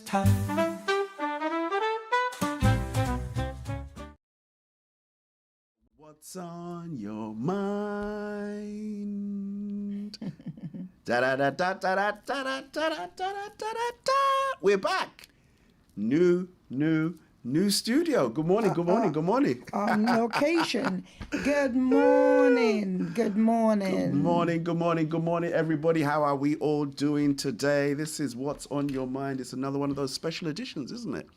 time. What's on your mind? Da da da da da da da da da da da da da. We're back. New studio. Good morning. Good morning. Good morning. On location. Good morning. Good morning. Good morning. Good morning. Good morning, everybody. How are we all doing today? This is What's on Your Mind. It's another one of those special editions, isn't it?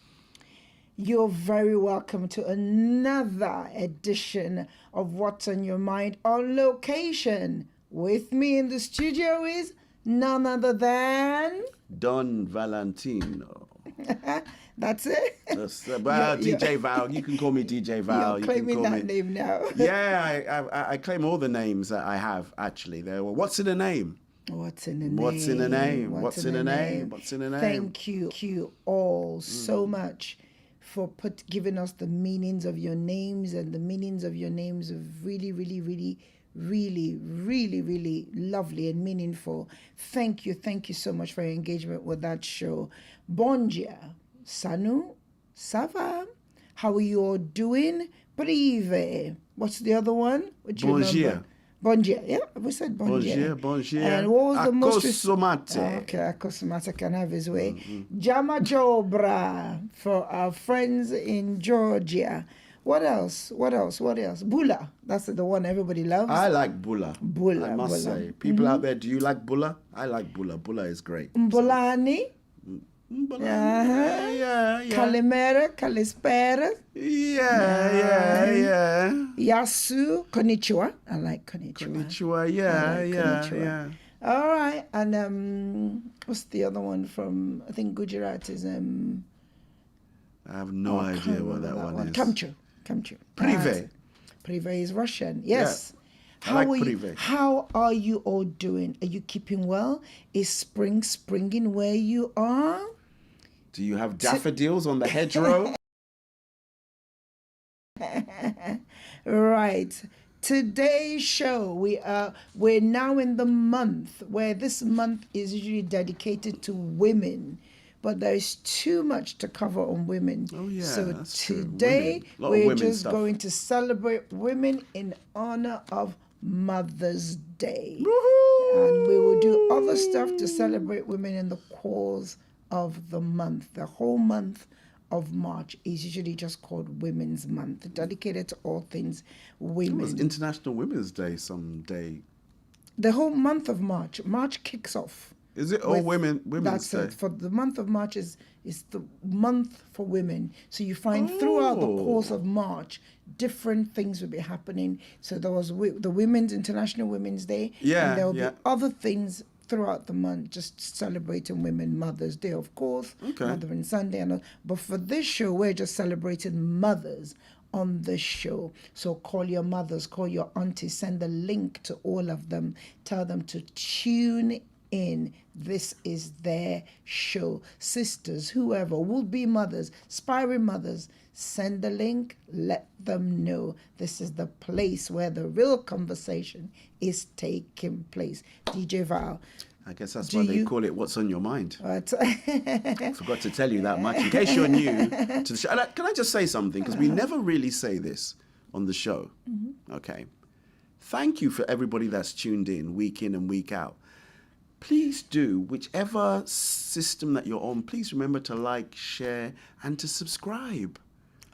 You're very welcome to another edition of What's on Your Mind on location. With me in the studio is none other than Don Valentino. That's it. Well, DJ Val. You can call me DJ Val. You're claiming you can call that name now. Yeah, I claim all the names that I have, actually. What's in a name? What's in a name? What's in a name? What's in a name? What's in a name? Thank you all so much for giving us the meanings of your names, and the meanings of your names are really lovely and meaningful. Thank you so much for your engagement with that show. Bonjour, Sanu, Sava, how are you all doing? Prive. What's the other one? Bonjour. Bonjour, yeah, we said bonjour. Bonjour. And what was the most... Akosomate. Okay, Akosomate can have his way. Jama Jobra for our friends in Georgia. What else? Bula. That's the one everybody loves. I like Bula. Bula. I must say. People out there, do you like Bula? I like Bula. Bula is great. Mbulani. Yeah. Kalimera, Kalispera. Yeah. Yasu, Konnichiwa. I like Konnichiwa. Konnichiwa, yeah. All right, and what's the other one from? I think Gujarat is I have no idea what that one is. Kamchu. Prive. Prive is Russian. Yes. Yeah. I like Prive. How are you all doing? Are you keeping well? Is spring springing where you are? Do you have daffodils on the hedgerow? Right. Today's show, we're now in the month where this month is usually dedicated to women, but there is too much to cover on women. Oh yeah. So that's today true. we're just going to celebrate women in honor of Mother's Day. Woo-hoo! And we will do other stuff to celebrate women in the course of the month. The whole month of March is usually just called Women's Month, dedicated to all things women. It was International Women's Day someday. The whole month of March kicks off. Is it all Women's That's Day? it. For the month of March is the month for women. So you find throughout the course of March, different things will be happening. So there was the International Women's Day. Yeah, and there will yeah. be other things throughout the month, just celebrating women. Mother's Day, of course. Okay. Mothering Sunday. But for this show, we're just celebrating mothers on the show. So call your mothers, call your aunties, send a link to all of them. Tell them to tune in. This is their show. Sisters, whoever will be mothers, aspiring mothers, send the link, let them know this is the place where the real conversation is taking place. DJ Val, I guess that's why they call it What's on Your Mind. I forgot to tell you that much. In case you're new to the show. Can I just say something? Because we never really say this on the show. Mm-hmm. Okay. Thank you for everybody that's tuned in week and week out. Please do, whichever system that you're on, please remember to like, share, and to subscribe.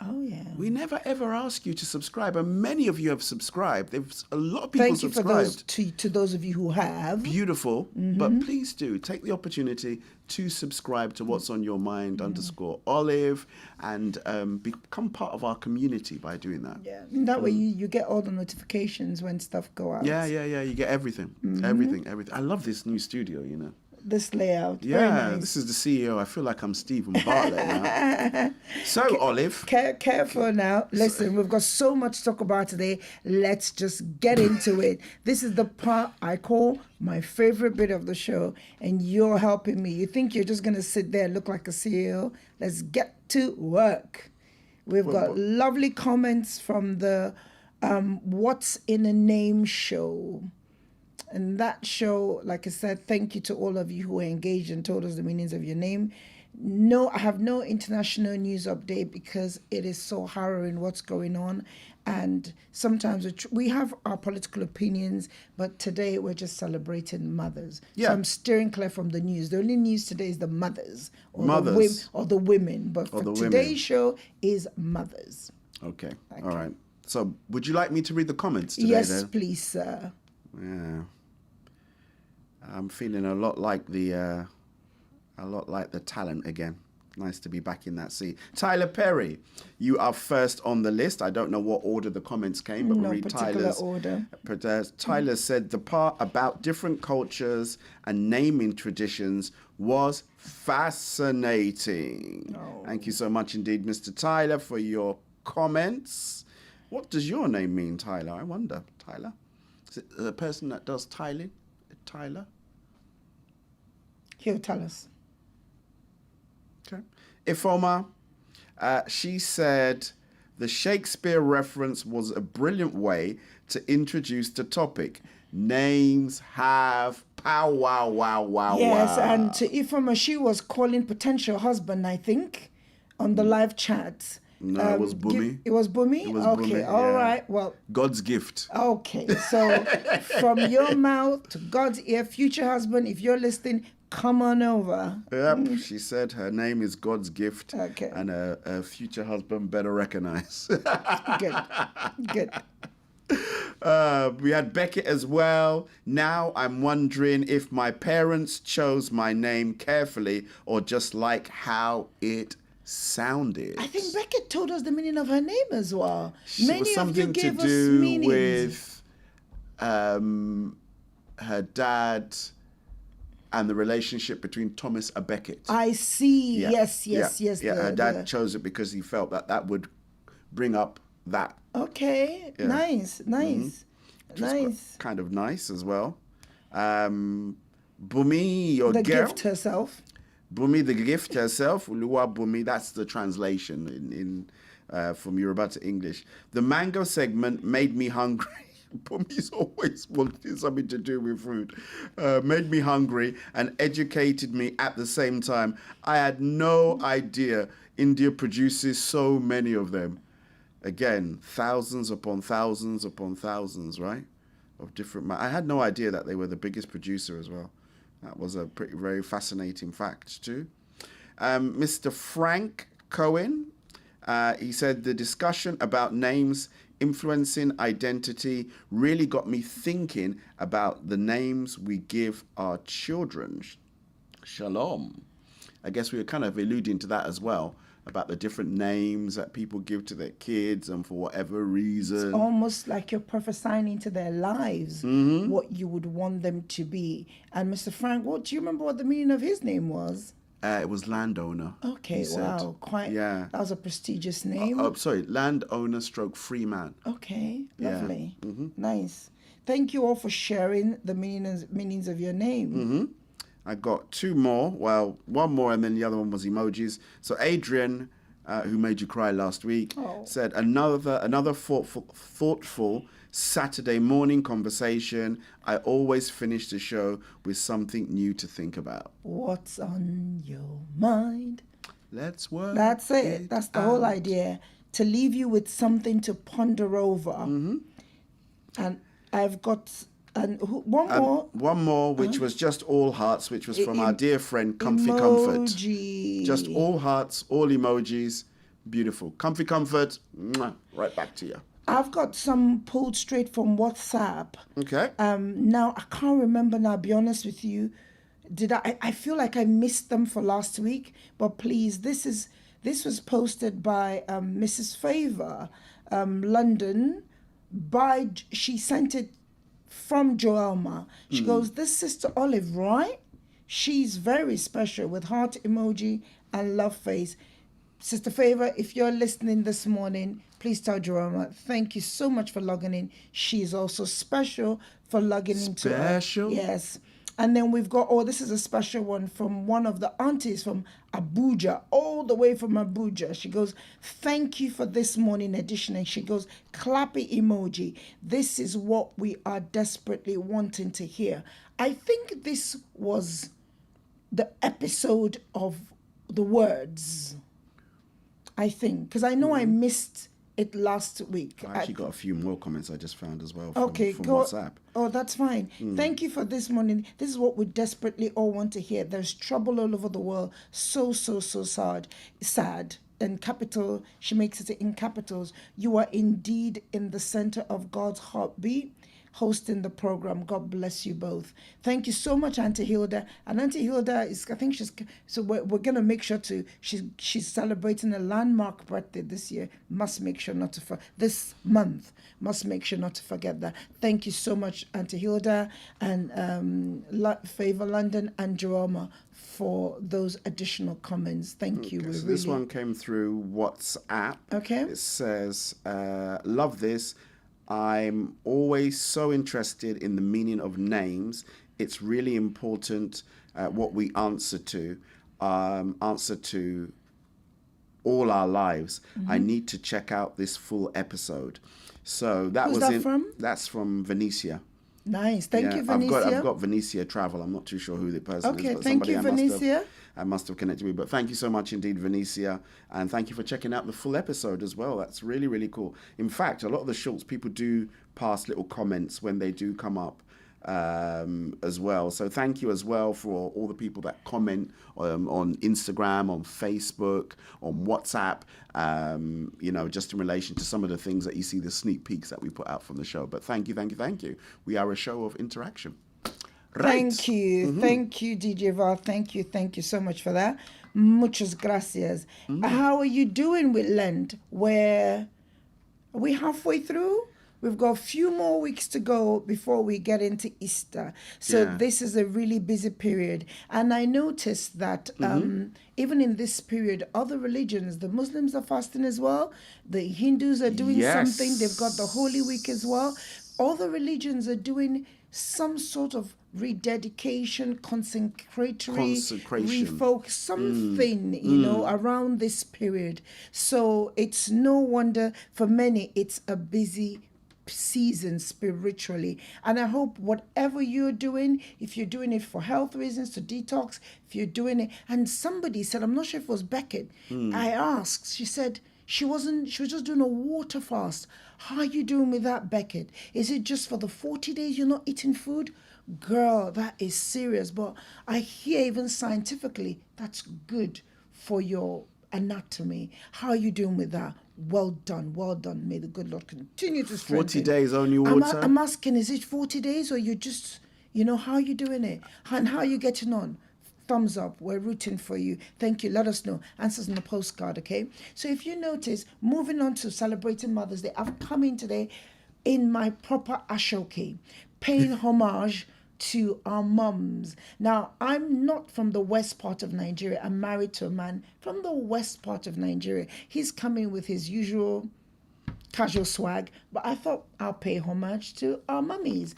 Oh, yeah. We never, ever ask you to subscribe, and many of you have subscribed. There's a lot of people subscribed. Thank you to those of you who have. Beautiful. Mm-hmm. But please do take the opportunity to subscribe to What's on Your Mind _Olive and become part of our community by doing that. Yeah. That way you get all the notifications when stuff go out. Yeah. You get everything. Everything. I love this new studio, you know. This layout. Yeah, very nice. This is the CEO. I feel like I'm Stephen Bartlett now. So, Olive. Careful now. Listen, we've got so much to talk about today. Let's just get into it. This is the part I call my favorite bit of the show, and you're helping me. You think you're just going to sit there and look like a CEO? Let's get to work. We've got lovely comments from the What's in a Name show. And that show, like I said, thank you to all of you who were engaged and told us the meanings of your name. No, I have no international news update because it is so harrowing what's going on. And sometimes we have our political opinions, but today we're just celebrating mothers. Yeah. So I'm steering clear from the news. The only news today is the mothers or Mothers. the women. But for today's show is mothers. Okay. All right. So would you like me to read the comments today? Yes, though? please, sir. Yeah. I'm feeling a lot like the talent again. Nice to be back in that seat. Tyler Perry, you are first on the list. I don't know what order the comments came, but no read particular Tyler's order. Tyler said the part about different cultures and naming traditions was fascinating. Oh. Thank you so much indeed, Mr. Tyler, for your comments. What does your name mean, Tyler? I wonder, Tyler. Is it the person that does tiling? Tyler? He'll tell us. Okay. Ifoma, she said the Shakespeare reference was a brilliant way to introduce the topic. Names have power. Wow. Yes, and to Ifoma, she was calling potential husband, I think, on the live chat. No, it was Bumi. It was Bumi? It was okay, Bumi, all yeah. right. Well, God's gift. Okay, so from your mouth to God's ear, future husband, if you're listening, come on over. Yep, she said her name is God's gift. Okay. And a future husband better recognize. Good. We had Beckett as well. Now I'm wondering if my parents chose my name carefully or just like how it sounded. I think Beckett told us the meaning of her name as well. It Many was of something you gave to us do meanings. with her dad and the relationship between Thomas and Beckett. I see. Yeah. Yes. Yeah, her dad chose it because he felt that would bring up that. Okay. Yeah. Nice. Nice. Kind of nice as well. Bumi, your The girl. gift herself. Bumi, the gift herself. Uluwa Bumi, that's the translation in from Yoruba to English. The mango segment made me hungry. Bumi's always wanted something to do with food. Made me hungry and educated me at the same time. I had no idea India produces so many of them. Again, thousands upon thousands upon thousands, right? Of different. I had no idea that they were the biggest producer as well. That was a very fascinating fact too. Mr. Frank Cohen, he said the discussion about names influencing identity really got me thinking about the names we give our children. Shalom. I guess we were kind of alluding to that as well, about the different names that people give to their kids and for whatever reason. It's almost like you're prophesying into their lives what you would want them to be. And Mr. Frank, do you remember what the meaning of his name was? It was landowner. Okay, wow, quite. Yeah, that was a prestigious name. Sorry, landowner stroke free man. Okay, lovely, nice. Thank you all for sharing the meanings of your name. I got two more. Well, one more, and then the other one was emojis. So Adrian, who made you cry last week, said another thoughtful Saturday morning conversation. I always finish the show with something new to think about. What's on your mind? Let's work. That's it. That's the whole idea. To leave you with something to ponder over. And I've got one more, which was just all hearts, which was from our dear friend Comfy Comfort. Just all hearts, all emojis. Beautiful. Comfy Comfort, right back to you. I've got some pulled straight from WhatsApp. Okay. Now I can't remember. Now, I'll be honest with you. I feel like I missed them for last week. But please, this was posted by Mrs. Favor, London. She sent it from Joelma. She goes, this Sister Olive, right? She's very special with heart emoji and love face. Sister Favor, if you're listening this morning, please tell Joelma, thank you so much for logging in. She is also special for logging into Special? Yes. And then we've got, this is a special one from one of the aunties from Abuja, all the way from Abuja. She goes, thank you for this morning edition. And she goes, clappy emoji. This is what we are desperately wanting to hear. I think this was the episode of the words, I think, because I know I missed it last week. I actually got a few more comments I just found as well from Go. WhatsApp. Oh, that's fine. Thank you for this morning. This is what we desperately all want to hear. There's trouble all over the world. So sad. In capital, she makes it in capitals. You are indeed in the center of God's heartbeat, hosting the program. God bless you both. Thank you so much, Auntie Hilda. And Auntie Hilda is, I think she's, so we're going to make sure she's celebrating a landmark birthday this year. Must make sure not to, this month, must make sure not to forget that. Thank you so much, Auntie Hilda and Favor London and Jeroma for those additional comments. Thank you. So this one came through WhatsApp. Okay. It says, love this. I'm always so interested in the meaning of names. It's really important what we answer to all our lives. I need to check out this full episode. So that's from Venetia. Nice. Thank you, Venetia. I've got Venetia Travel. I'm not too sure who the person is. Okay, but thank you, Venetia. I must have connected with. But thank you so much indeed, Venetia. And thank you for checking out the full episode as well. That's really, really cool. In fact, a lot of the shorts, people do pass little comments when they do come up as well. So thank you as well for all the people that comment on Instagram, on Facebook, on WhatsApp, just in relation to some of the things that you see, the sneak peeks that we put out from the show. But thank you. We are a show of interaction. Right. Thank you. Thank you, DJ Val. Thank you so much for that. Muchas gracias. How are you doing with Lent? Are we halfway through? We've got a few more weeks to go before we get into Easter. So this is a really busy period. And I noticed that even in this period, other religions, the Muslims are fasting as well. The Hindus are doing something. They've got the Holy Week as well. All the religions are doing some sort of rededication, consecration, refocus, something, around this period. So it's no wonder for many, it's a busy season spiritually. And I hope whatever you're doing, if you're doing it for health reasons, to detox, if you're doing it, and somebody said, I'm not sure if it was Beckett, I asked, she said, she was just doing a water fast. How are you doing with that, Beckett? Is it just for the 40 days you're not eating food? Girl, that is serious. But I hear even scientifically, that's good for your anatomy. How are you doing with that? Well done. May the good Lord continue to strengthen. 40 days only water? I'm asking, is it 40 days or you just, how are you doing it? And how are you getting on? Thumbs up. We're rooting for you. Thank you. Let us know. Answers in the postcard, okay? So if you notice, moving on to celebrating Mother's Day, I've come in today in my proper ashoke, paying homage to our mums. Now, I'm not from the west part of Nigeria. I'm married to a man from the west part of Nigeria. He's coming with his usual casual swag, but I thought I'll pay homage to our mummies.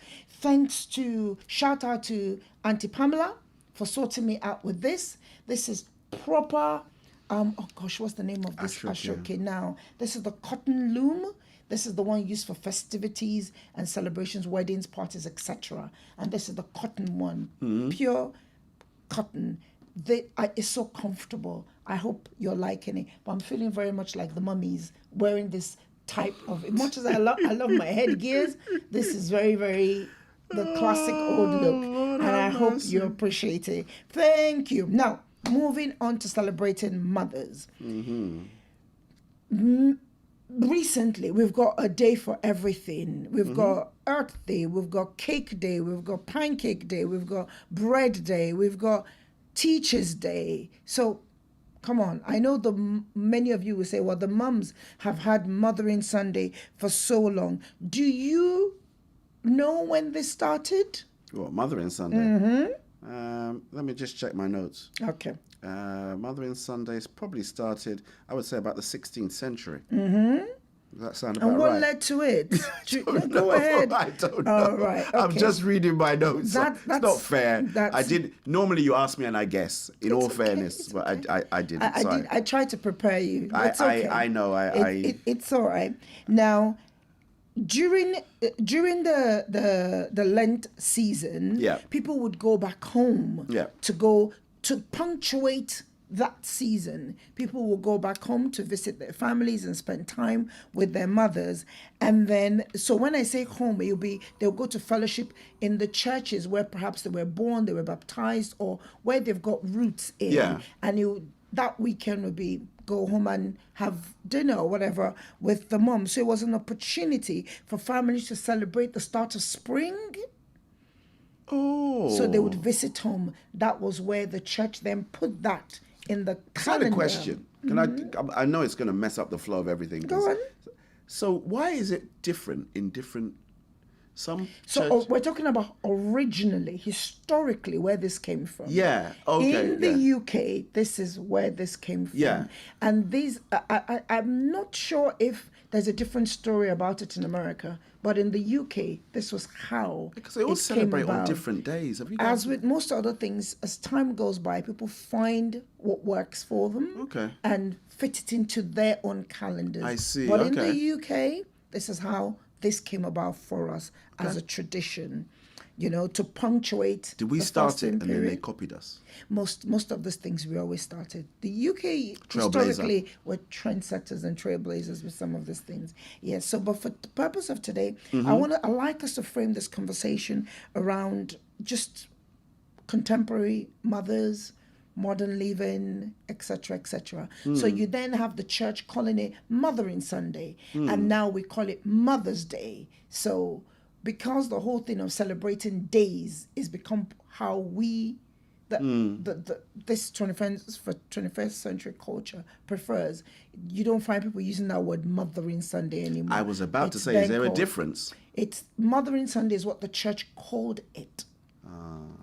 Shout out to Auntie Pamela for sorting me out with this. This is proper, what's the name of this ashoke now? This is the cotton loom. This is the one used for festivities and celebrations, weddings, parties, etc. And this is the cotton one, pure cotton. It's so comfortable. I hope you're liking it. But I'm feeling very much like the mummies wearing this type of, as much as I love my headgears, this is very, very the classic old look. And I hope you appreciate it. Thank you. Now, moving on to celebrating mothers. Recently, we've got a day for everything. We've got Earth Day, we've got Cake Day, we've got Pancake Day, we've got Bread Day, we've got Teachers Day. So, come on. I know many of you will say, well, the mums have had Mothering Sunday for so long. Do you know when this started? What, Mothering Sunday? Let me just check my notes. Okay. Mothering Sundays probably started, I would say, about the 16th century. Does that sound about right? And what led to it? Go ahead. I don't know. Right. Okay. I'm just reading my notes. That's not fair. Normally you ask me and I guess, in all fairness, but I didn't. I tried to prepare you. It's okay. I know. It's all right. Now, during the Lent season, people would go back home to punctuate that season, people will go back home to visit their families and spend time with their mothers. And then, so when I say home, they'll go to fellowship in the churches where perhaps they were born, they were baptized, or where they've got roots in. Yeah. And that weekend would be go home and have dinner or whatever with the mom. So it was an opportunity for families to celebrate the start of spring. Oh. So they would visit home. That was where the church then put that in the calendar. I had a question. I know it's going to mess up the flow of everything. Go on. So why is it different in different... So we're talking about originally, historically, where this came from. Yeah, okay. In the UK, this is where this came from. Yeah. And these, I'm not sure if there's a different story about it in America, but in the UK, this was how because they all celebrate on different days. Have you guys... As with most other things, as time goes by, people find what works for them and fit it into their own calendars. I see, But in the UK, this is how this came about for us as a tradition, to punctuate. Did we start it and then they copied us? Most of these things we always started. The UK historically were trendsetters and trailblazers with some of these things. Yes. So, but for the purpose of today, I like us to frame this conversation around just contemporary mothers, modern living, etc., etc. So you then have the church calling it Mothering Sunday, and now we call it Mother's Day. So because the whole thing of celebrating days is become how we, this 21st century culture prefers, you don't find people using that word Mothering Sunday anymore. I was about to say, is there a difference? It's Mothering Sunday is what the church called it.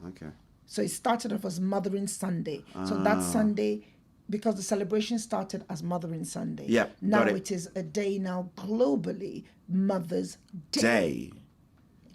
Okay. So it started off as Mothering Sunday. So that Sunday, because the celebration started as Mothering Sunday. Yep, now it is a day now globally, Mother's Day.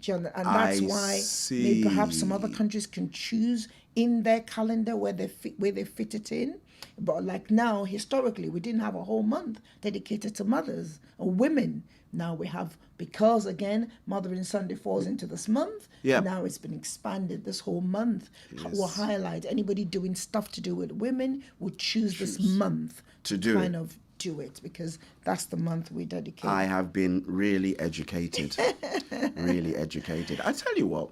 And that's why maybe perhaps some other countries can choose in their calendar where they fit it in. But like now, historically, we didn't have a whole month dedicated to mothers or women. Now we have, because again, Mothering Sunday falls into this month. Yeah. Now it's been expanded. This whole month will highlight anybody doing stuff to do with women would choose this month to kind of do it, because that's the month we dedicate. I have been really educated. Really educated. I tell you what,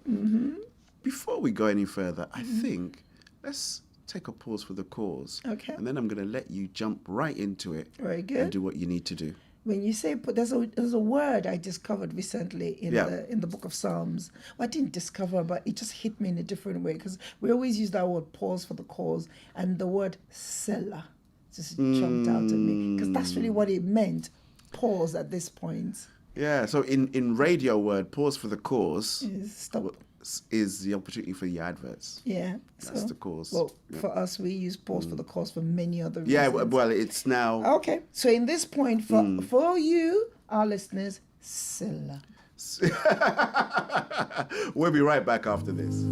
before we go any further, I think let's take a pause for the cause. Okay. And then I'm going to let you jump right into it. Very good. And do what you need to do. When you say there's a word I discovered recently in the book of Psalms. Well, I didn't discover, but it just hit me in a different way, because we always use that word pause for the cause, and the word Selah just jumped out at me, because that's really what it meant. Pause at this point. Yeah. So in radio word, pause for the cause Stop. Is the opportunity for the adverts. Yeah. That's the cause. Well, for us, we use pause for the cause for many other reasons. Yeah, well, it's now... Okay, so in this point, for you, our listeners, Selah. We'll be right back after this.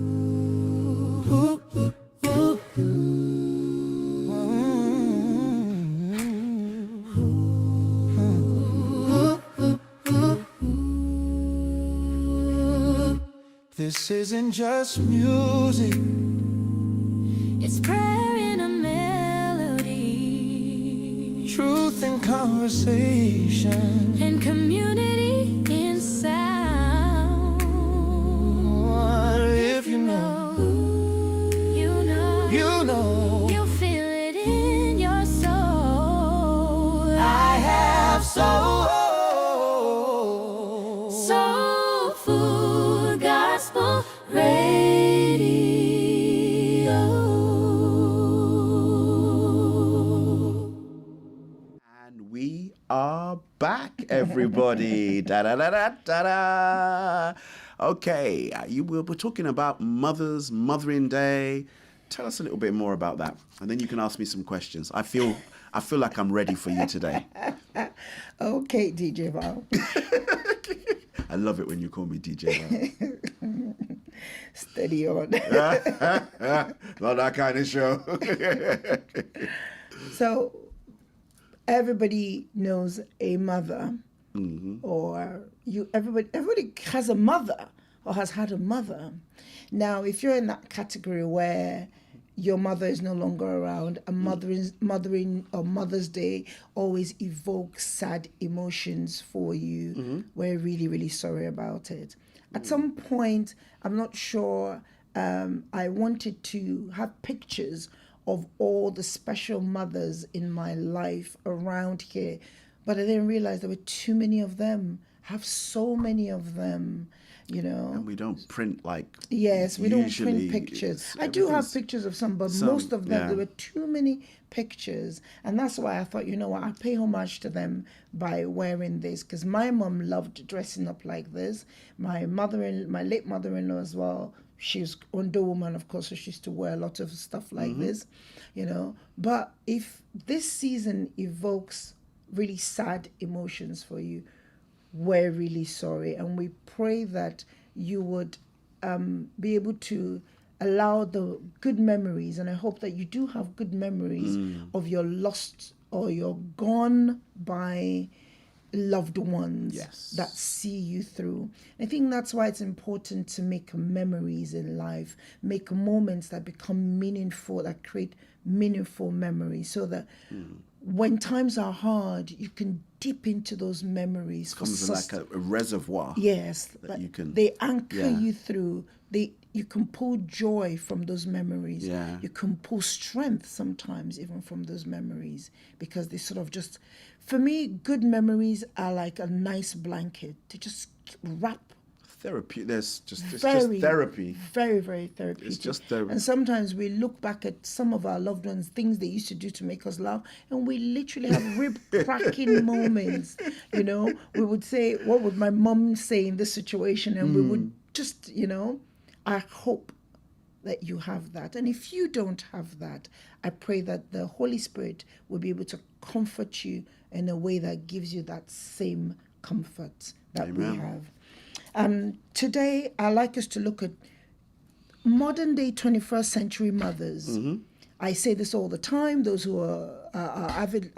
This isn't just music, it's prayer in a melody, truth in conversation, and community in sound. What if you know, you'll feel it in your soul. I have soul food gospel radio. And we are back, everybody. Da da da da da da. Okay, we're talking about Mothering Day. Tell us a little bit more about that, and then you can ask me some questions. I feel like I'm ready for you today. Okay, DJ Val. I love it when you call me DJ Val. Steady on. Not that kind of show. So, everybody knows a mother, or everybody has a mother or has had a mother. Now, if you're in that category where your mother is no longer around, and mothering or Mother's Day always evokes sad emotions for you. We're really, really sorry about it. At some point, I'm not sure, I wanted to have pictures of all the special mothers in my life around here, but I didn't realize there were too many of them. Have so many of them, you know. And we don't print like. Yes, we don't usually print pictures. I do everything's- have pictures of some, but some, most of them, yeah. there were too many pictures. And that's why I thought, you know what, I'll pay homage to them by wearing this, because my mom loved dressing up like this. My late mother-in-law as well, she's Wonder Woman, of course, so she used to wear a lot of stuff like this, you know. But if this season evokes really sad emotions for you, we're really sorry, and we pray that you would be able to allow the good memories, and I hope that you do have good memories of your lost or your gone by loved ones Yes. that see you through. I think that's why it's important to make memories in life, make moments that become meaningful, that create meaningful memories, so that when times are hard, you can dip into those memories. Comes like a reservoir. Yes, that you can. they anchor yeah. you through. You can pull joy from those memories. Yeah. You can pull strength sometimes even from those memories, because they sort of just, for me, good memories are like a nice blanket. They just wrap. Therapy. It's just Very, therapy. Very, very therapeutic. It's just therapy. And sometimes we look back at some of our loved ones, things they used to do to make us laugh, and we literally have rib-cracking moments. You know, we would say, what would my mom say in this situation? And we would just, you know, I hope that you have that. And if you don't have that, I pray that the Holy Spirit will be able to comfort you in a way that gives you that same comfort that we Amen. have. Today, I'd like us to look at modern day 21st century mothers. I say this all the time. Those who are avid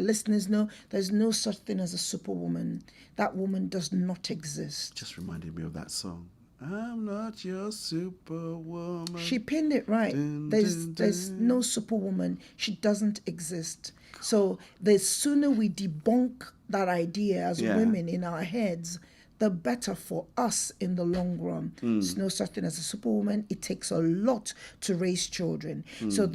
listeners know there's no such thing as a superwoman. That woman does not exist. Just reminded me of that song. I'm not your superwoman. She pinned it right. Dun, There's dun, there's dun. no superwoman. She doesn't exist. So the sooner we debunk that idea as Yeah. women in our heads, the better for us in the long run. There's no such thing as a superwoman. It takes a lot to raise children. So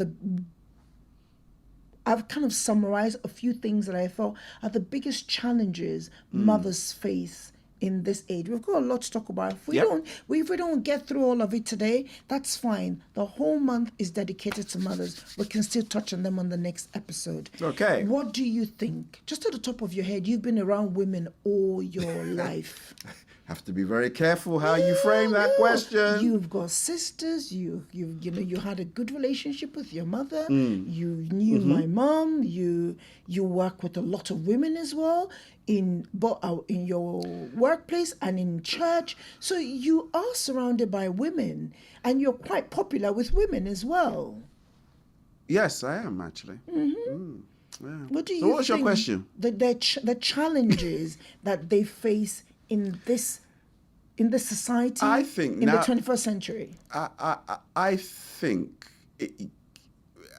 I've kind of summarized a few things that I thought are the biggest challenges mothers face in this age. We've got a lot to talk about. If we don't get through all of it today, that's fine. The whole month is dedicated to mothers. We can still touch on them on the next episode. Okay. What do you think? Just at the top of your head, you've been around women all your life. Have to be very careful how you frame that question. You've got sisters. You had a good relationship with your mother. You knew my mom. You work with a lot of women as well in your workplace and in church. So you are surrounded by women, and you're quite popular with women as well. Yes, I am actually. Yeah. What do you So what's your think question? The challenges that they face in this society, I think in now- the 21st century? I think,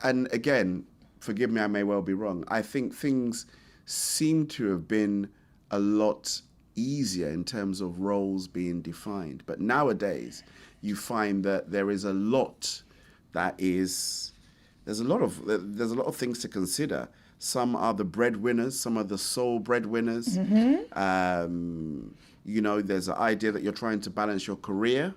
and again, forgive me, I may well be wrong. I think things seem to have been a lot easier in terms of roles being defined. But nowadays, you find that there is a lot there's a lot of things to consider. Some are the breadwinners, some are the sole breadwinners. You know, there's an idea that you're trying to balance your career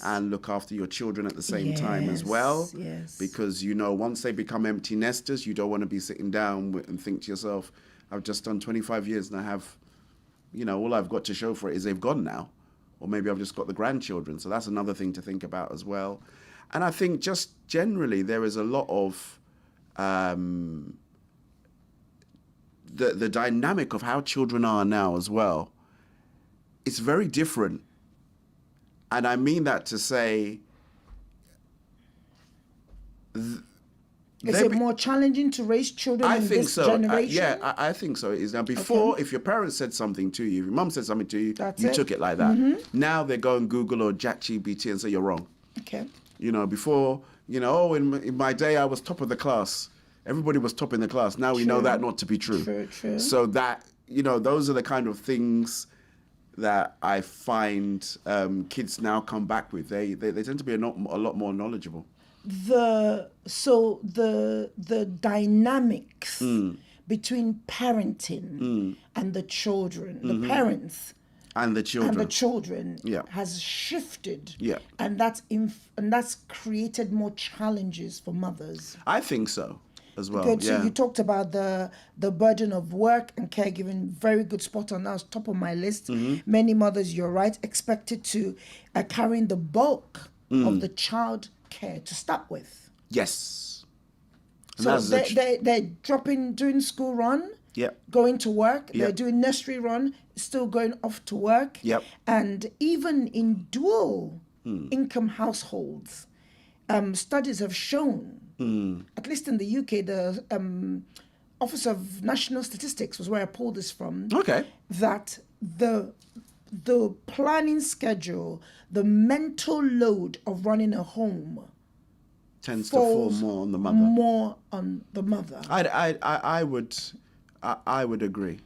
and look after your children at the same time as well. Yes. Because, you know, once they become empty nesters, you don't want to be sitting down and think to yourself, I've just done 25 years and I have, you know, all I've got to show for it is they've gone now. Or maybe I've just got the grandchildren. So that's another thing to think about as well. And I think just generally there is a lot of the dynamic of how children are now as well. It's very different. And I mean that to say... Is it more challenging to raise children in this generation? I think so. It is now. Before, if your parents said something to you, if your mum said something to you, you took it like that. Now they go and Google or ChatGPT and say you're wrong. Okay. You know, before You know, oh, in my day, I was top of the class. Everybody was top in the class. Now we know that not to be true. True. So that, you know, those are the kind of things that I find kids now come back with. They tend to be a lot more knowledgeable. The dynamics between parenting and the children, the parents And the children Yeah. has shifted. Yeah. And that's created more challenges for mothers. I think so as well. Good. Yeah. So you talked about the burden of work and caregiving. Very good spot on. That was top of my list. Many mothers, you're right, expected to carrying the bulk of the child care to start with. Yes. And So that's they're doing school run, Yep. going to work. Yep. They're doing nursery run, still going off to work. Yep. And even in dual income households, studies have shown, at least in the UK, the Office of National Statistics was where I pulled this from. Okay. That the planning schedule, the mental load of running a home Tends to fall falls more on the mother. More on the mother. I would agree.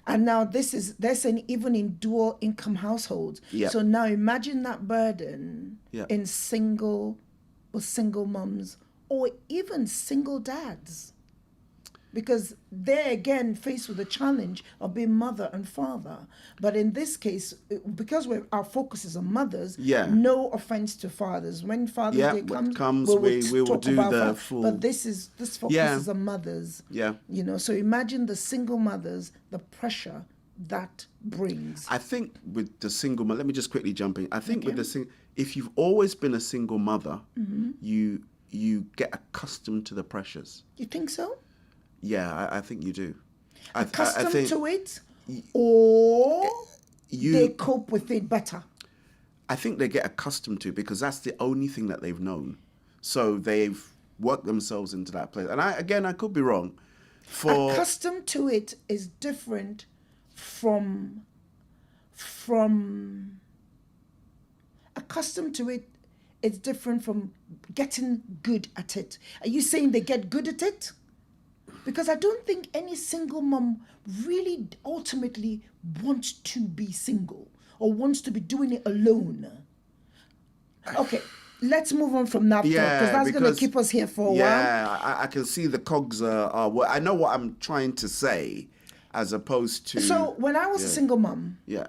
And now they're saying even in dual income households. Yeah. So now imagine that burden Yeah. in single mums or even single dads. Because they're again faced with the challenge of being mother and father. But in this case, because our focus is on mothers, Yeah. no offense to fathers. When Father's Yeah, Day when it comes, comes, we will talk do about the that. full- But this focus Yeah. is on mothers. Yeah. You know, so imagine the single mothers, the pressure that brings. I think with the single mother, let me just quickly jump in. I think with the if you've always been a single mother, you get accustomed to the pressures. You think so? Yeah, I think you do. Accustomed I think to it, or you- they cope with it better. I think they get accustomed to it because that's the only thing that they've known. So they've worked themselves into that place. And I could be wrong. Accustomed to it is different from accustomed to it. It's different from getting good at it. Are you saying they get good at it? Because I don't think any single mom really ultimately wants to be single or wants to be doing it alone. Okay, let's move on from that thought because that's going to keep us here for a while. Yeah, I can see the cogs are well, I know what I'm trying to say as opposed to... So when I was a single mom, Yeah.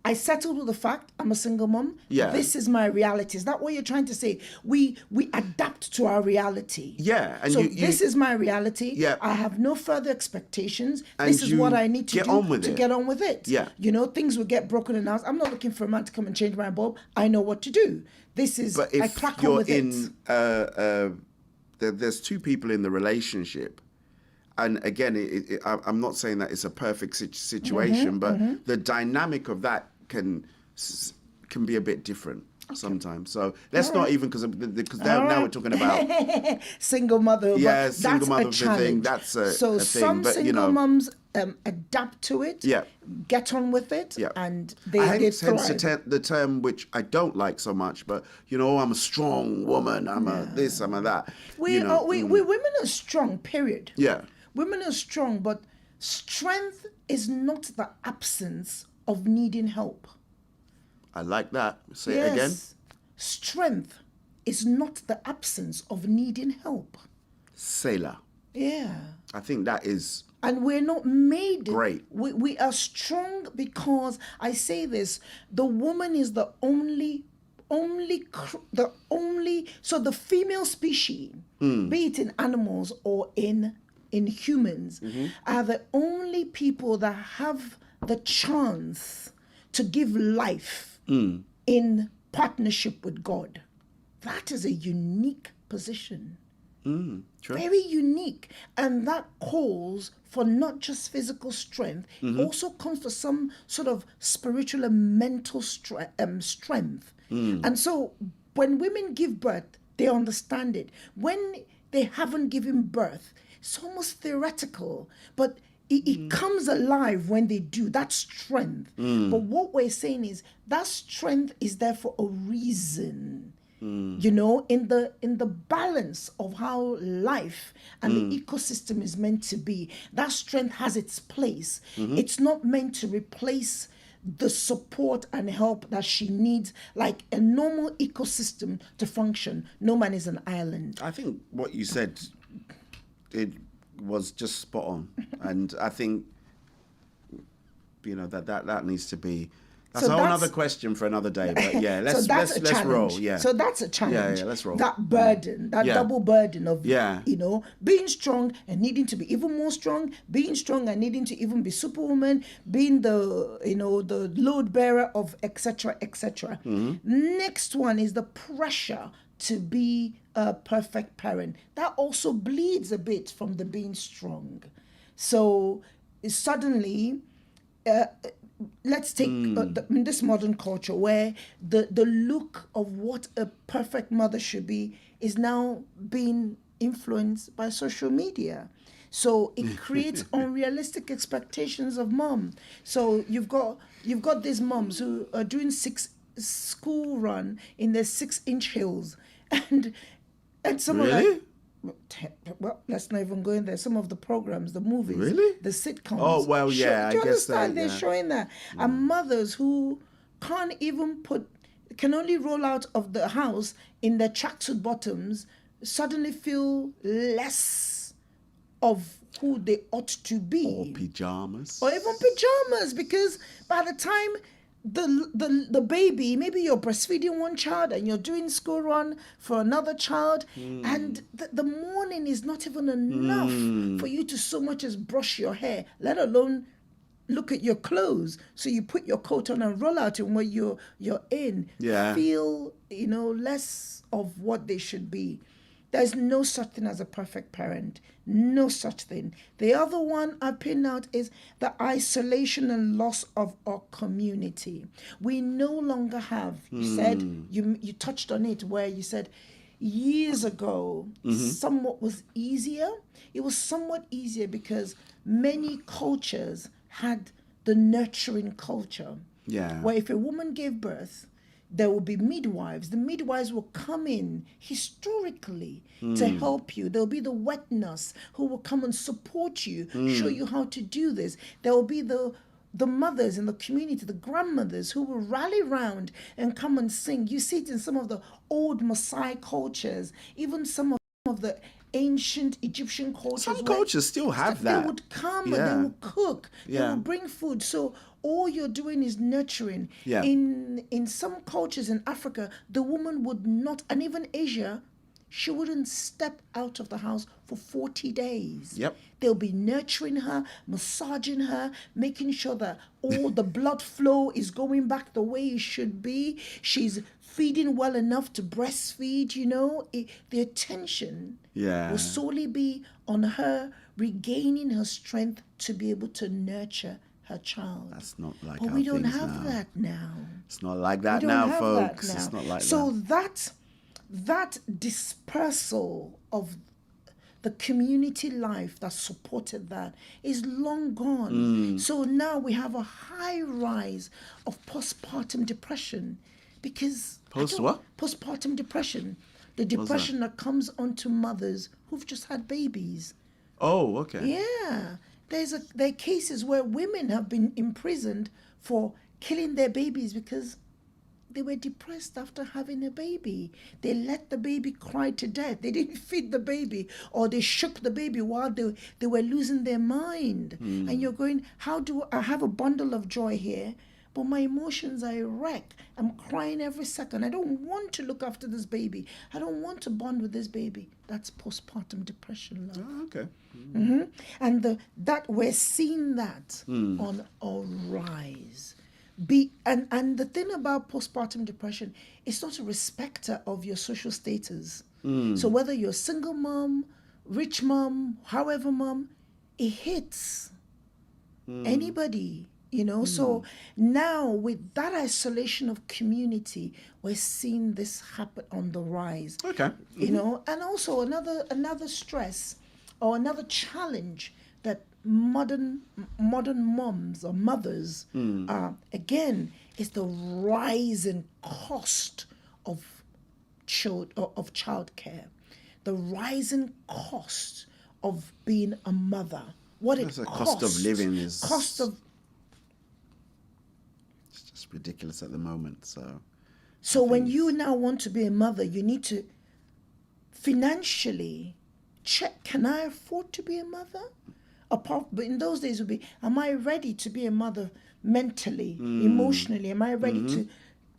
I settled with the fact I'm a single mom. Yeah. This is my reality. Is that what you're trying to say? We adapt to our reality. Yeah. And So this is my reality. Yeah. I have no further expectations. And This is you what I need to get do on with to it. get on with it. Yeah. You know, things will get broken in the house. I'm not looking for a man to come and change my bulb. I know what to do. This is, But I if crack on you're with in, it. there's two people in the relationship, and again, I'm not saying that it's a perfect situation, but the dynamic of that can be a bit different sometimes. So let's not even because now we're talking about Single mother. Yeah, but single that's mother a thing, challenge. that's a thing, some but, you single know. mums adapt to it. Yeah. Get on with it. Yeah. And I they hence thrive. the term which I don't like so much, but I'm a strong woman. I'm a this. I'm a that. We women are strong. Period. Yeah. Women are strong, but strength is not the absence of needing help. I like that. Say it again. Strength is not the absence of needing help. Sailor. Yeah. I think that is And we're not made great. We are strong because I say this: the woman is the only. So the female species, be it in animals or in humans, are the only people that have the chance to give life in partnership with God. That is a unique position. True. Very unique. And that calls for not just physical strength, also comes for some sort of spiritual and mental strength. And so when women give birth, they understand it. When they haven't given birth, it's almost theoretical, but it comes alive when they do, that strength. But what we're saying is that strength is there for a reason. You know, in the balance of how life and the ecosystem is meant to be, that strength has its place. It's not meant to replace the support and help that she needs, like a normal ecosystem to function. No man is an island. I think what you said, it was just spot on, and I think that needs to be. That's a whole other question for another day. But yeah, let's roll. Yeah. So that's a challenge. Yeah, let's roll. That burden, that double burden of being strong and needing to be even more strong, being strong and needing to even be superwoman, being the load bearer of etc. etc. Next one is the pressure to be a perfect parent. That also bleeds a bit from the being strong. So suddenly. Let's take this modern culture where the look of what a perfect mother should be is now being influenced by social media. So it creates unrealistic expectations of mom. So you've got these moms who are doing school run in their 6-inch heels, and some really? of that. Well, let's not even go in there. Some of the programs, the movies, really? the sitcoms. Oh, well, do you I guess understand? They're showing that. And mothers who can only roll out of the house in their tracksuit bottoms suddenly feel less of who they ought to be. Or pajamas. Or even pajamas, because by the time the baby, maybe you're breastfeeding one child and you're doing school run for another child, and the morning is not even enough for you to so much as brush your hair, let alone look at your clothes. So you put your coat on and roll out in what you're in. Yeah. Feel less of what they should be. There's no such thing as a perfect parent. No such thing. The other one I pinned out is the isolation and loss of our community. We no longer have, you said, you touched on it where you said years ago, somewhat was easier. It was somewhat easier because many cultures had the nurturing culture. Yeah. Where if a woman gave birth, there will be midwives. The midwives will come in historically to help you. There will be the wet nurse who will come and support you, show you how to do this. There will be the mothers in the community, the grandmothers who will rally round and come and sing. You see it in some of the old Maasai cultures, even some of the ancient Egyptian cultures. Some cultures still have that. They would come and they would cook. They Yeah. would bring food. So all you're doing is nurturing. Yeah. In some cultures in Africa, the woman would not, and even Asia, she wouldn't step out of the house for 40 days. Yep. They'll be nurturing her, massaging her, making sure that all the blood flow is going back the way it should be. She's feeding well enough to breastfeed, the attention will solely be on her regaining her strength to be able to nurture her child. That's not like But our we don't things have now. that now. It's not like that We don't now, have folks. that now. It's not like so that. that dispersal of the community life that supported that is long gone. So now we have a high rise of postpartum depression because What? Postpartum depression. The depression that comes onto mothers who've just had babies. Oh, okay. Yeah. There are cases where women have been imprisoned for killing their babies because they were depressed after having a baby. They let the baby cry to death. They didn't feed the baby, or they shook the baby while they were losing their mind. And you're going, how do I have a bundle of joy here, but my emotions are a wreck. I'm crying every second. I don't want to look after this baby. I don't want to bond with this baby. That's postpartum depression, love. Oh, okay. And that we're seeing that on a rise. And the thing about postpartum depression, it's not a respecter of your social status. So whether you're a single mom, rich mom, however mom, it hits anybody. So now with that isolation of community, we're seeing this happen on the rise. Okay. And also another stress or another challenge that modern moms or mothers again is the rise in cost of childcare, the rising cost of being a mother, what it The costs. cost of living is Cost of it's just ridiculous at the moment. So when think you now want to be a mother, you need to financially check, can I afford to be a mother? But in those days it would be, am I ready to be a mother mentally, emotionally? Am I ready to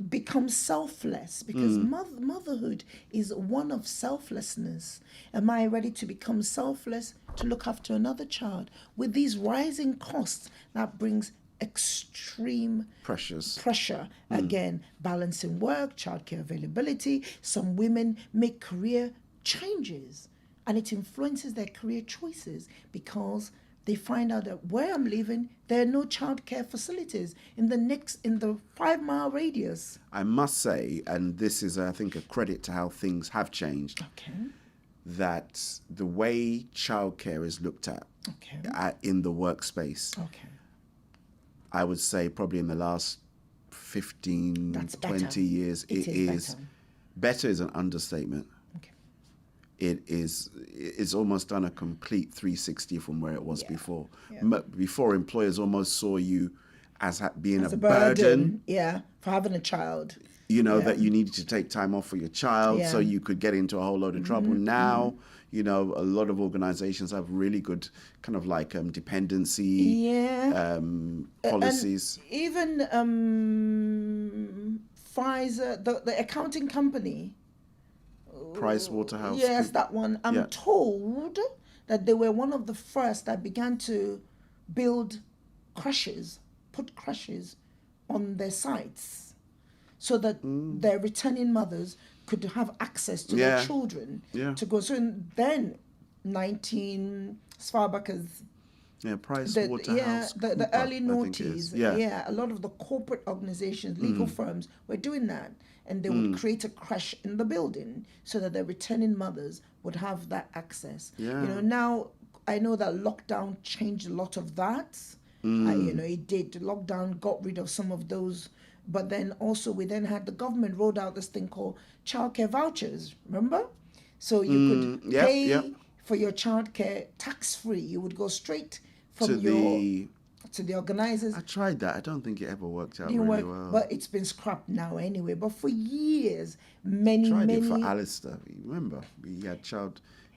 become selfless? Because motherhood is one of selflessness. Am I ready to become selfless to look after another child? With these rising costs, that brings extreme pressure. Again, balancing work, childcare availability. Some women make career changes and it influences their career choices because they find out that where I'm living, there are no childcare facilities in the 5-mile radius. I must say, and this is, I think, a credit to how things have changed, that the way childcare is looked at in the workspace, I would say probably in the last 15, 20 years, it is better is an understatement. It's almost done a complete 360 from where it was before. Before, employers almost saw you as being a burden. For having a child. That you needed to take time off for your child so you could get into a whole load of trouble. Now, a lot of organizations have really good kind of like dependency policies. And even Pfizer, the accounting company, Pricewaterhouse. Yes, that one. I'm told that they were one of the first that began to build put crashes on their sites so that their returning mothers could have access to their children to go. So then, as far back as Pricewaterhouse. the early noughties. A lot of the corporate organizations, legal firms were doing that. And they would create a crash in the building so that the returning mothers would have that access. Now I know that lockdown changed a lot of that. It did. Lockdown got rid of some of those. But then also we then had the government rolled out this thing called childcare vouchers. Remember? So you could pay for your childcare tax-free. You would go straight from to the organizers. I tried that. I don't think it ever worked out well. But it's been scrapped now anyway. But for years, many it for Alistair. Remember, he had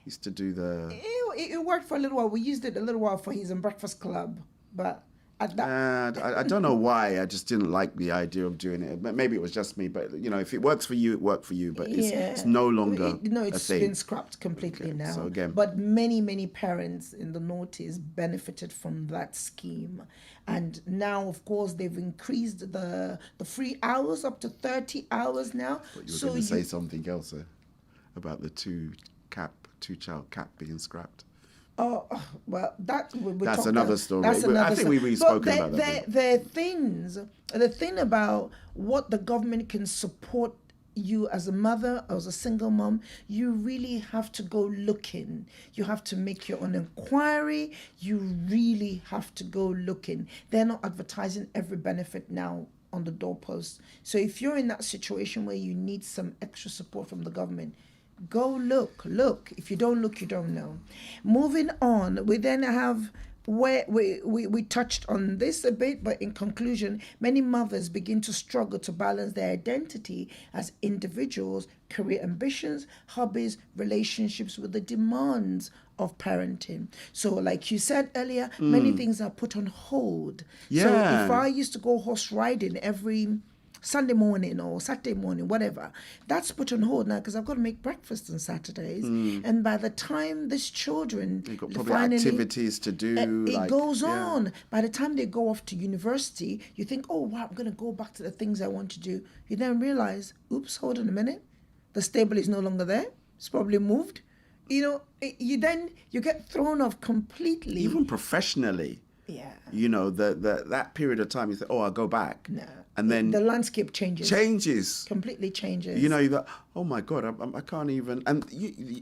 used to do the. It worked for a little while. We used it a little while for his Breakfast Club, but at that. I don't know why. I just didn't like the idea of doing it. Maybe it was just me. But if it works for you, it worked for you. But it's no longer it's a thing. Been scrapped completely now. So again, but many parents in the noughties benefited from that scheme, and now of course they've increased the free hours up to 30 hours now. But you were going to say something else about the two-child cap being scrapped. Oh, well, that's another story. That's another I think we've spoken about that. The thing about what the government can support you as a mother, as a single mom, you really have to go looking. You have to make your own inquiry. You really have to go looking. They're not advertising every benefit now on the doorpost. So if you're in that situation where you need some extra support from the government, go look. If you don't look, you don't know. Moving on, we then have where we touched on this a bit, but in conclusion, many mothers begin to struggle to balance their identity as individuals, career ambitions, hobbies, relationships with the demands of parenting. So like you said earlier, many things are put on hold. So if I used to go horse riding every Sunday morning or Saturday morning, whatever, that's put on hold now because I've got to make breakfast on Saturdays. And by the time these children You've got probably activities to do. It goes on. By the time they go off to university, you think, oh, wow, I'm going to go back to the things I want to do. You then realize, oops, hold on a minute. The stable is no longer there. It's probably moved. You get thrown off completely. Even professionally. Yeah. That period of time, you think, oh, I'll go back. No. And then the landscape changes. Completely changes. You go, oh my God, I can't even. And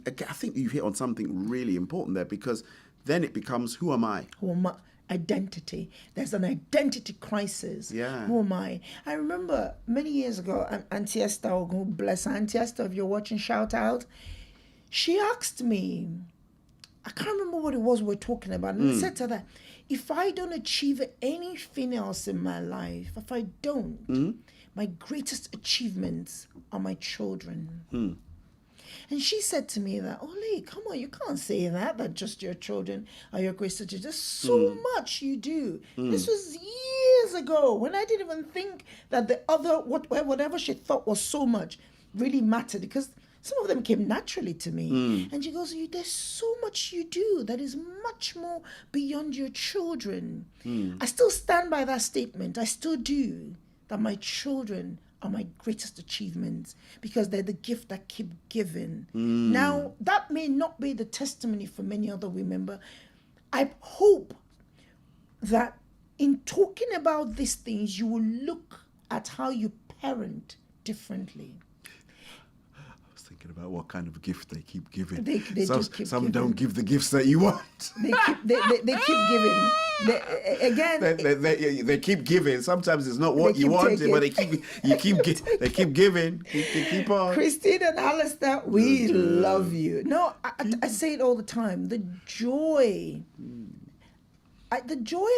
I think you hit on something really important there because then it becomes, who am I? identity. There's an identity crisis. Yeah. Who am I? I remember many years ago, Auntie Esther, oh, God bless her, Auntie Esther, if you're watching, shout out. She asked me, I can't remember what it was we're talking about, and I said to her that if I don't achieve anything else in my life, if I don't, my greatest achievements are my children. And she said to me that, Ole, come on, you can't say that just your children are your greatest achievement. There's so much you do. This was years ago when I didn't even think that the other, whatever she thought was so much really mattered, because some of them came naturally to me. And she goes, there's so much you do that is much more beyond your children. I still stand by that statement. I still do. That my children are my greatest achievements because they're the gift that keep giving. Now, that may not be the testimony for many other women, but I hope that in talking about these things, you will look at how you parent differently. Thinking about what kind of gift they keep giving. They just keep some giving. don't give the gifts that you want. They keep giving. They keep giving. Sometimes it's not what They you keep want, taking. but they keep giving. Keep on. Christine and Alistair, we love you. No, I say it all the time. The joy I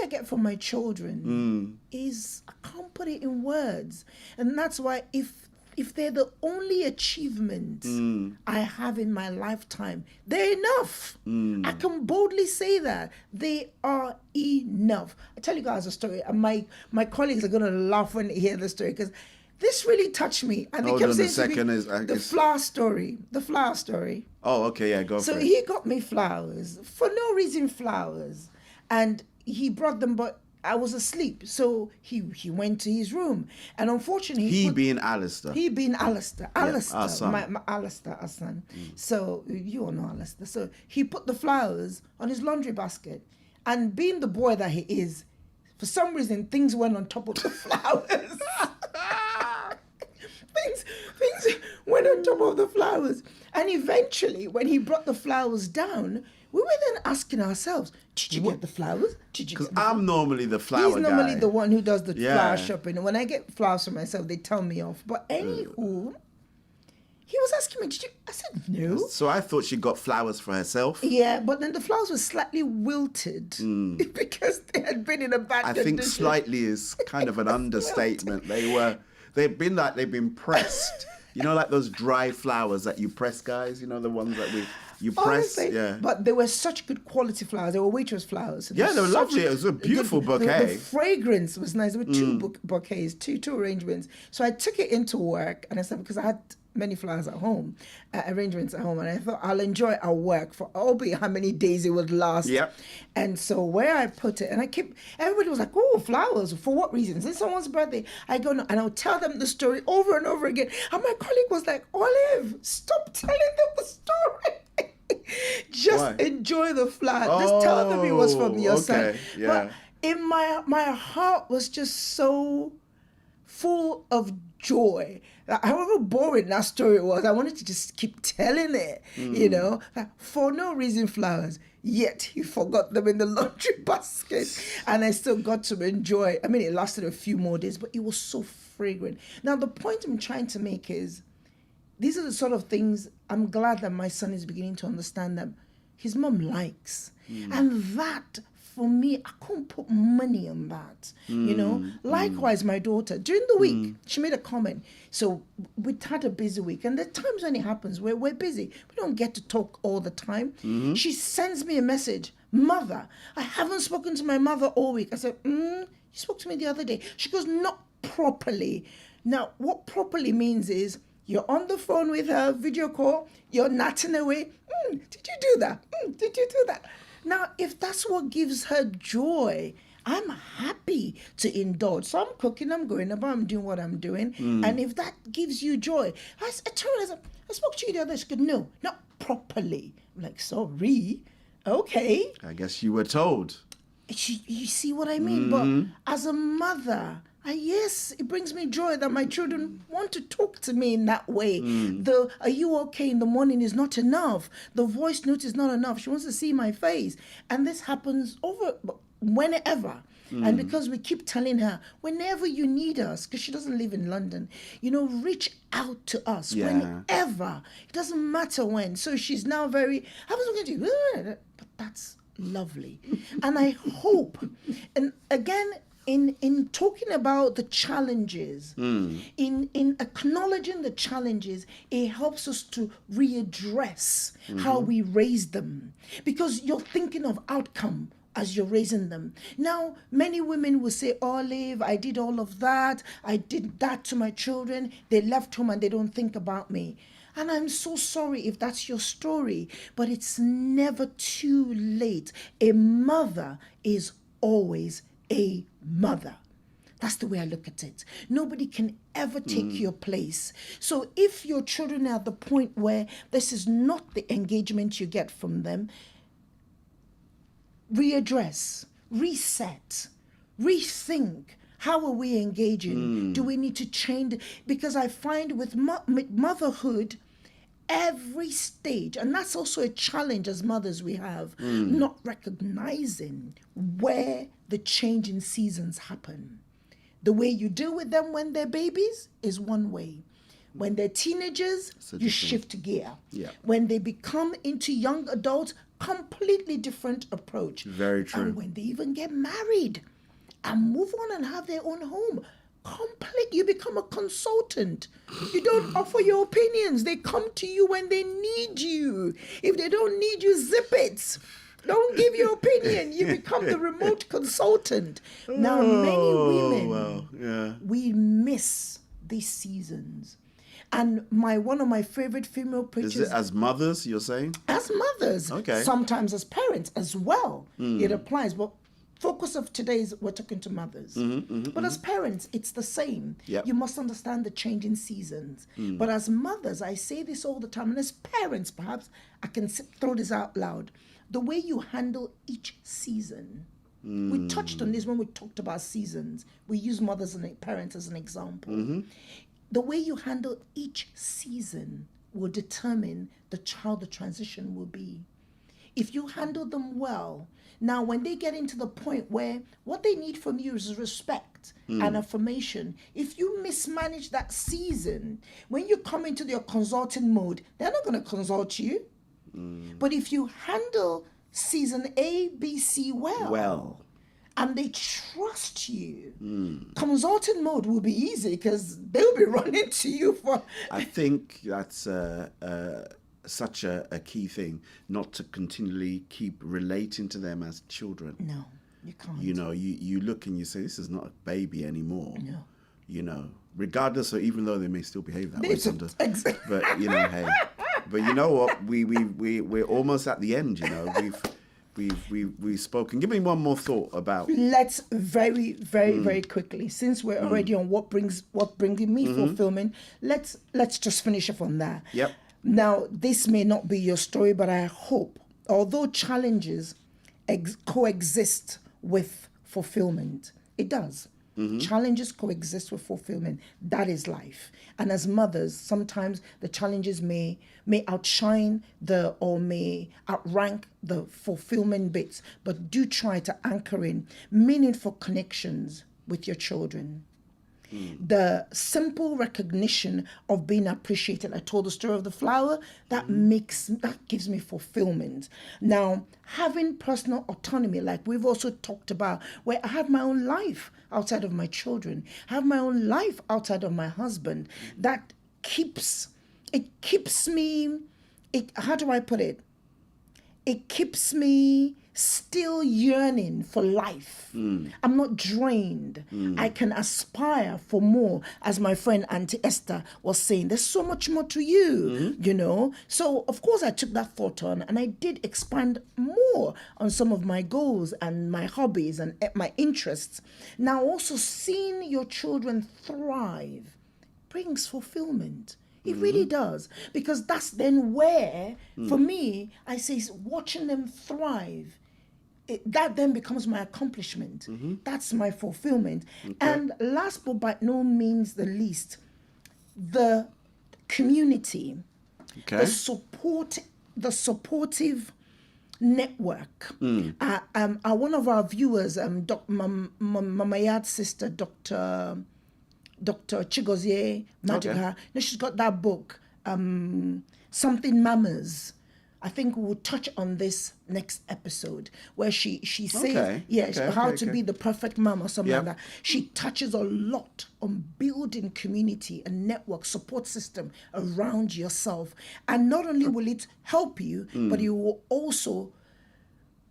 get from my children is, I can't put it in words. And that's why if they're the only achievement I have in my lifetime, they're enough. I can boldly say that. They are enough. I'll tell you guys a story. And my colleagues are going to laugh when they hear the story, because this really touched me. And they Hold kept on, saying the second to me, is... the flower story. The flower story. Oh, okay, yeah, go So for it. he got me flowers, for no reason flowers. And he brought them, but I was asleep. So he went to his room. And unfortunately... He being Alistair. He being Alistair. our Alistair, son. my Alistair, our son. So you all know Alistair. So he put the flowers on his laundry basket. And being the boy that he is, for some reason, things went on top of the flowers. things went on top of the flowers. And eventually, when he brought the flowers down, we were then asking ourselves, did you get the flowers? Did you Because get the flowers? I'm normally the flower guy. He's normally the one who does the Yeah. flower shopping. And when I get flowers for myself, they tell me off. But anywho, he was asking me, did you? I said, no. So I thought she got flowers for herself. Yeah, but then the flowers were slightly wilted because they had been in a bad I condition. think slightly is kind of an understatement. They've been pressed. You know, like those dry flowers that you press, guys? You know, the ones that you press? Honestly, Yeah. but they were such good quality flowers. They were waitress flowers. Yeah, they were such lovely. It was a beautiful bouquet. The fragrance was nice. There were two bouquets, two arrangements. So I took it into work, and I said, because I had many flowers at home, arrangements at home, and I thought I'll enjoy it at work for albeit how many days it would last. Yep. And so where I put it, and everybody was like, oh, flowers, for what reasons? It's someone's birthday. I go, no, and I'll tell them the story over and over again. And my colleague was like, Olive, stop telling them the story. Just Why? enjoy the flower. Just tell them it was from your son. okay, yeah. But in my heart was just so full of joy. However boring that story was, I wanted to just keep telling it, you know, for no reason flowers, yet he forgot them in the laundry basket, and I still got to enjoy. I mean, it lasted a few more days, but it was so fragrant. Now, the point I'm trying to make is, these are the sort of things I'm glad that my son is beginning to understand that his mom likes. And that, for me, I couldn't put money on that, you know. Likewise, my daughter, during the week, she made a comment. So we had a busy week, and there are times when it happens where we're busy. We don't get to talk all the time. She sends me a message, Mother, I haven't spoken to my mother all week. I said, you spoke to me the other day. She goes, not properly. Now, what properly means is, you're on the phone with her, video call, you're nattering away. Did you do that? Did you do that? Now, if that's what gives her joy, I'm happy to indulge. So I'm cooking, I'm going about, I'm doing what I'm doing. And if that gives you joy, I told her, I said, I spoke to you the other day. She said, no, not properly. I'm like, sorry. Okay. I guess you were told. You see what I mean? But as a mother, yes, it brings me joy that my children want to talk to me in that way. The "are you okay" in the morning is not enough. The voice note is not enough. She wants to see my face. And this happens whenever. And because we keep telling her, whenever you need us, because she doesn't live in London, reach out to us whenever. It doesn't matter when. So she's now very, I was looking at you, but that's lovely. And I hope, and again, in talking about the challenges, in acknowledging the challenges, it helps us to readdress how we raise them. Because you're thinking of outcome as you're raising them. Now, many women will say, Olive, I did all of that. I did that to my children. They left home and they don't think about me. And I'm so sorry if that's your story, but it's never too late. A mother is always a mother. That's the way I look at it. Nobody can ever take your place. So if your children are at the point where this is not the engagement you get from them, readdress, reset, rethink. How are we engaging? Do we need to change? Because I find with motherhood, every stage, and that's also a challenge as mothers we have, not recognizing where the change in seasons happen. The way you deal with them when they're babies is one way. When they're teenagers, you shift gear. Yeah. When they become into young adults, completely different approach. Very true. And when they even get married and move on and have their own home, you become a consultant. You don't offer your opinions. They come to you when they need you. If they don't need you, zip it. Don't give your opinion. You become the remote consultant. Now, many women, we miss these seasons. And one of my favorite female preachers... Is it as mothers, you're saying? As mothers. Okay. Sometimes as parents as well. It applies. But focus of today is we're talking to mothers. But as parents, it's the same. Yep. You must understand the changing seasons. But as mothers, I say this all the time. And as parents, perhaps, I can throw this out loud. The way you handle each season... We touched on this when we talked about seasons. We use mothers and parents as an example. The way you handle each season will determine how the transition will be. If you handle them well, now when they get into the point where what they need from you is respect and affirmation, if you mismanage that season, when you come into your consulting mode, they're not going to consult you. But if you handle season A, B, C well, and they trust you, consulting mode will be easy because they'll be running to you for... I think that's such a key thing, not to continually keep relating to them as children. No, you can't. You look and you say, this is not a baby anymore. No. Regardless of, even though they may still behave that way sometimes. Exactly. But, hey. But you know what? We're almost at the end, We've spoken. Give me one more thought about... Let's very, very, very quickly, since we're already on what brings me fulfillment, let's just finish off on that. Yep. Now, this may not be your story, but I hope, although challenges coexist with fulfillment, it does. Challenges coexist with fulfillment. That is life. And as mothers, sometimes the challenges may outshine or may outrank the fulfillment bits, but do try to anchor in meaningful connections with your children. The simple recognition of being appreciated. I told the story of the flower. That gives me fulfillment. Now, having personal autonomy, like we've also talked about, where I have my own life outside of my children, have my own life outside of my husband. That keeps me. How do I put it? It keeps me still yearning for life. I'm not drained. I can aspire for more, as my friend Auntie Esther was saying. There's so much more to you, So, of course, I took that thought on and I did expand more on some of my goals and my hobbies and my interests. Now, also seeing your children thrive brings fulfillment. It really does. Because that's then where, for me, I say watching them thrive, that then becomes my accomplishment. That's my fulfillment. Okay. And last but by no means the least, the community, the supportive network. One of our viewers, Mamayad's sister, Dr. Chigozie Madiga, she's got that book, Something Mamas. I think we'll touch on this next episode, where she says, how to be the perfect mom or something like that. She touches a lot on building community and network support system around yourself. And not only will it help you, but it will also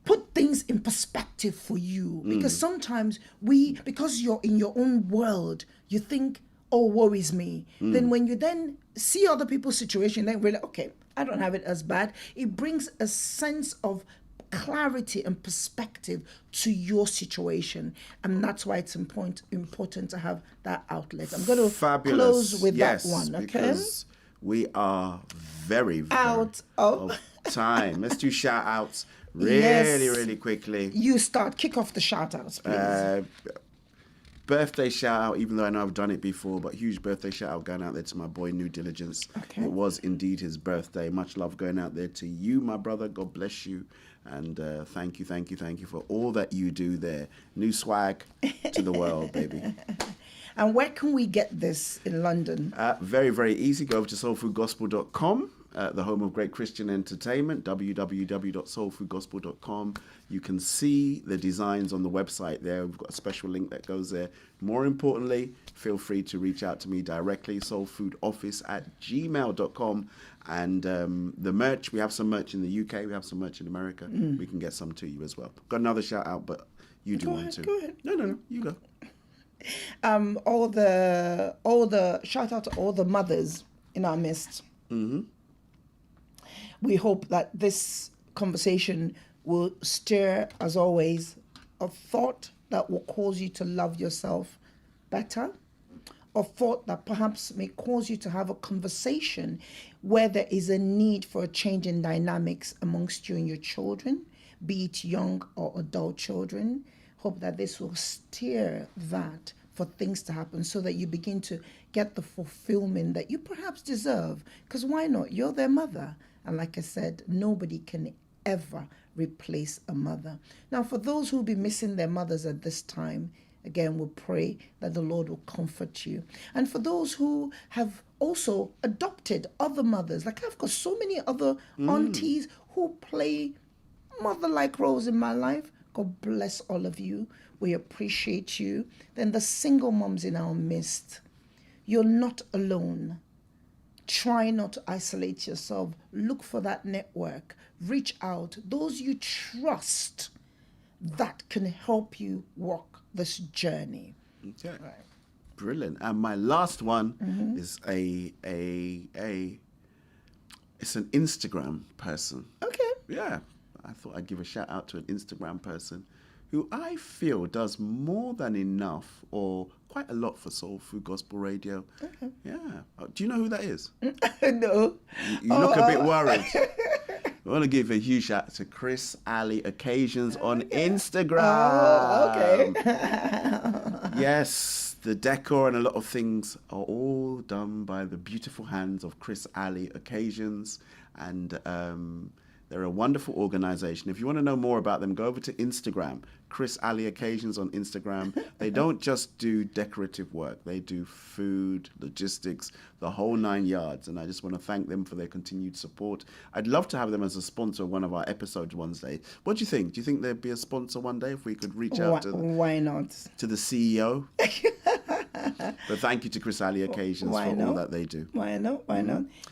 put things in perspective for you. Because sometimes because you're in your own world, you think, oh, woe is me. Then when you then see other people's situation, then we're like, okay, I don't have it as bad. It brings a sense of clarity and perspective to your situation. And that's why it's important to have that outlet. I'm going to close with that one, okay? Because we are very out of time. Let's do shout outs really quickly. You start. Kick off the shout outs, please. Birthday shout out, even though I know I've done it before, but huge birthday shout out going out there to my boy New Diligence. It was indeed his birthday. Much love going out there to you, my brother. God bless you. And thank you for all that you do there. New swag to the world, baby. And where can we get this in London? Very, very easy. Go over to soulfoodgospel.com. The home of great Christian entertainment, www.soulfoodgospel.com. You can see the designs on the website there. We've got a special link that goes there. More importantly, feel free to reach out to me directly, soulfoodoffice@gmail.com. And the merch, we have some merch in the UK, we have some merch in America. We can get some to you as well. Got another shout out, but you do one too. Go ahead. No, you go. All the shout out to all the mothers in our midst. We hope that this conversation will stir, as always, a thought that will cause you to love yourself better, a thought that perhaps may cause you to have a conversation where there is a need for a change in dynamics amongst you and your children, be it young or adult children. Hope that this will steer that for things to happen so that you begin to get the fulfillment that you perhaps deserve. Because why not? You're their mother. And like I said, nobody can ever replace a mother. Now, for those who will be missing their mothers at this time, again, we'll pray that the Lord will comfort you. And for those who have also adopted other mothers, like I've got so many other aunties who play mother-like roles in my life. God bless all of you. We appreciate you. Then the single moms in our midst, you're not alone. Try not to isolate yourself. Look for that network. Reach out. Those you trust that can help you walk this journey. Okay. Right. Brilliant. And my last one is it's an Instagram person. Okay. Yeah. I thought I'd give a shout out to an Instagram person who I feel does more than enough or quite a lot for Soul Food Gospel Radio. Okay. Yeah. Do you know who that is? No. You look a bit worried. I want to give a huge shout out to Chris Ali Occasions on Instagram. Oh, okay. Yes, the decor and a lot of things are all done by the beautiful hands of Chris Ali Occasions. And they're a wonderful organization. If you want to know more about them, go over to Instagram, Chris Ali Occasions on Instagram. They don't just do decorative work. They do food, logistics, the whole 9 yards. And I just want to thank them for their continued support. I'd love to have them as a sponsor of one of our episodes one day. What do you think? Do you think they'd be a sponsor one day if we could reach out why not? To the CEO? But thank you to Chris Ali Occasions for all that they do. Why not?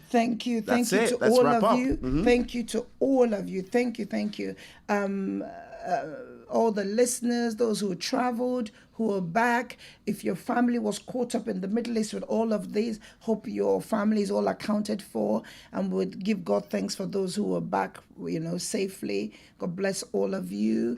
Thank you. Thank you to Let's all wrap of up. you. Thank you to all of you. Thank you. All the listeners, those who traveled, who are back. If your family was caught up in the Middle East with all of these, hope your family is all accounted for, and would give God thanks for those who are back, safely. God bless all of you.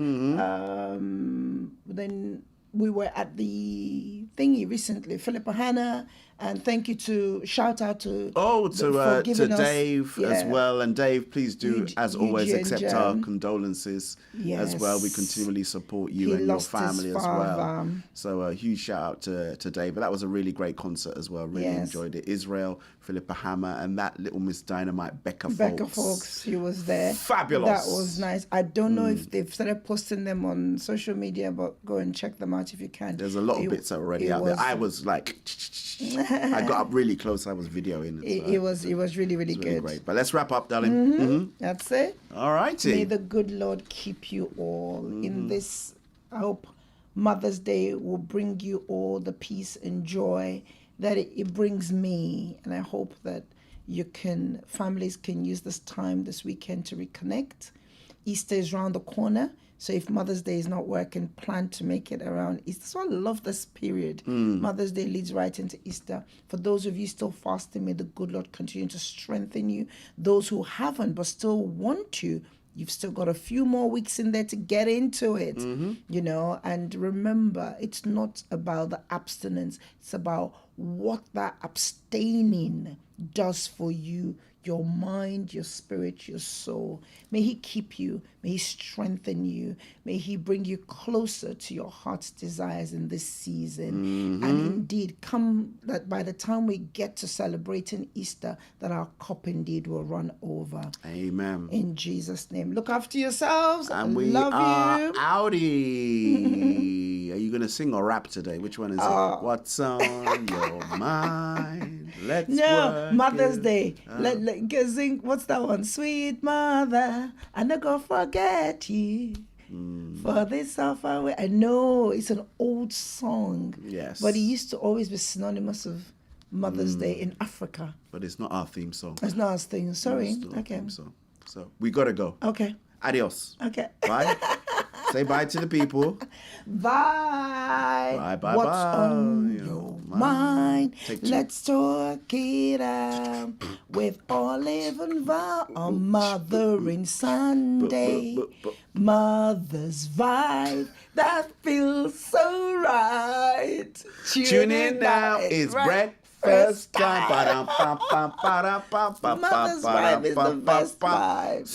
Then we were at the thingy recently, Philippa Hannah, and thank you to shout out to Oh, for to giving us- Dave as yeah. well. And Dave, please do, as always, Eugene accept Jem. our condolences as well. We Yes. continually support you He and your lost his family as well. father. So a huge shout out to Dave. But that was a really great concert as well. Really Yes. enjoyed it. Israel, Philippa Hammer, and that little Miss Dynamite, Becca Fox, she was there. Fabulous. That was nice. I don't know if they've started posting them on social media, but go and check them out if you can. There's a lot of bits already out there. I was like, I got up really close. I was videoing it. It was really, really It's good. really great. But let's wrap up, darling. That's it. All righty. May the good Lord keep you all in this. I hope Mother's Day will bring you all the peace and joy that it brings me. And I hope that families can use this time this weekend to reconnect. Easter is around the corner. So if Mother's Day is not working, plan to make it around Easter. So I love this period. Mother's Day leads right into Easter. For those of you still fasting, may the good Lord continue to strengthen you. Those who haven't but still want to, you've still got a few more weeks in there to get into it, and remember, it's not about the abstinence. It's about what that abstaining does for you, your mind, your spirit, your soul. May he keep you. May he strengthen you. May he bring you closer to your heart's desires in this season. And indeed, come that by the time we get to celebrating Easter, that our cup indeed will run over. Amen. In Jesus' name. Look after yourselves. And we love are you. outie. Are you going to sing or rap today? Which one is it? What's on your mind? Let's work Mother's it Day. out. Let sing. What's that one? Sweet mother, I'm not gonna forget you. For this off away. I know it's an old song. Yes. But it used to always be synonymous of Mother's Day in Africa. But it's not our theme song. It's not a thing. Sorry. It's not our Okay. theme song. So we got to go. Okay. Adios. Okay. Bye. Say bye to the people. Bye. Bye, bye, What's bye. on your mind? Take two. Let's talk it out with Olive and Val on Mothering Sunday. Mother's vibe that feels so right. Tune in now. It's breakfast time. Mother's vibe is the best vibe.